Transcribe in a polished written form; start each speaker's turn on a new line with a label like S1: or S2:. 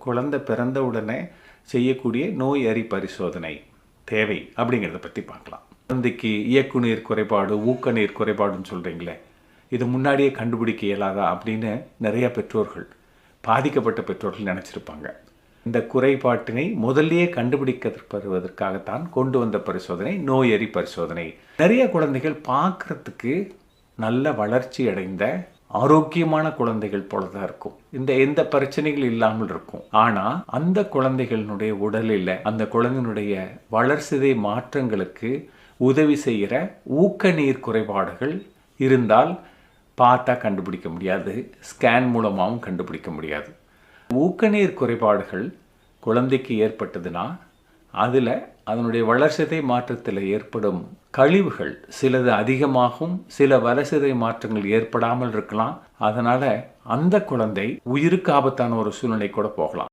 S1: குழந்தை பிறந்த உடனே செய்யக்கூடிய நோய் அறி பரிசோதனை தேவை அப்படிங்கிறத பற்றி பார்க்கலாம். குழந்தைக்கு இயக்குநீர் குறைபாடு, ஊக்க நீர் குறைபாடுன்னு சொல்கிறீங்களே, இது முன்னாடியே கண்டுபிடிக்க இயலாதா அப்படின்னு நிறைய பெற்றோர்கள், பாதிக்கப்பட்ட பெற்றோர்கள் நினச்சிருப்பாங்க. இந்த குறைபாட்டினை முதல்லயே கண்டுபிடிக்கப்படுவதற்காகத்தான் கொண்டு வந்த பரிசோதனை நோய் அறி பரிசோதனை. நிறைய குழந்தைகள் பார்க்குறதுக்கு நல்ல வளர்ச்சி அடைந்த ஆரோக்கியமான குழந்தைகள் போல தான் இருக்கும். எந்த பிரச்சனைகள் இல்லாமல் இருக்கும். ஆனால் அந்த குழந்தைகளினுடைய உடலில் அந்த குழந்தையினுடைய வளர்சிதை மாற்றங்களுக்கு உதவி செய்கிற ஊக்க நீர் குறைபாடுகள் இருந்தால் பார்த்தா கண்டுபிடிக்க முடியாது, ஸ்கேன் மூலமாகவும் கண்டுபிடிக்க முடியாது. ஊக்க நீர் குறைபாடுகள் குழந்தைக்கு ஏற்பட்டதுன்னா அதில் அதனுடைய வளர்சிதை மாற்றத்தில் ஏற்படும் கழிவுகள் சிலது அதிகமாகவும் சில வளர்சிதை மாற்றங்கள் ஏற்படாமல் இருக்கலாம். அதனால் அந்த குழந்தை உயிருக்கு ஆபத்தான ஒரு சூழ்நிலை கூட போகலாம்.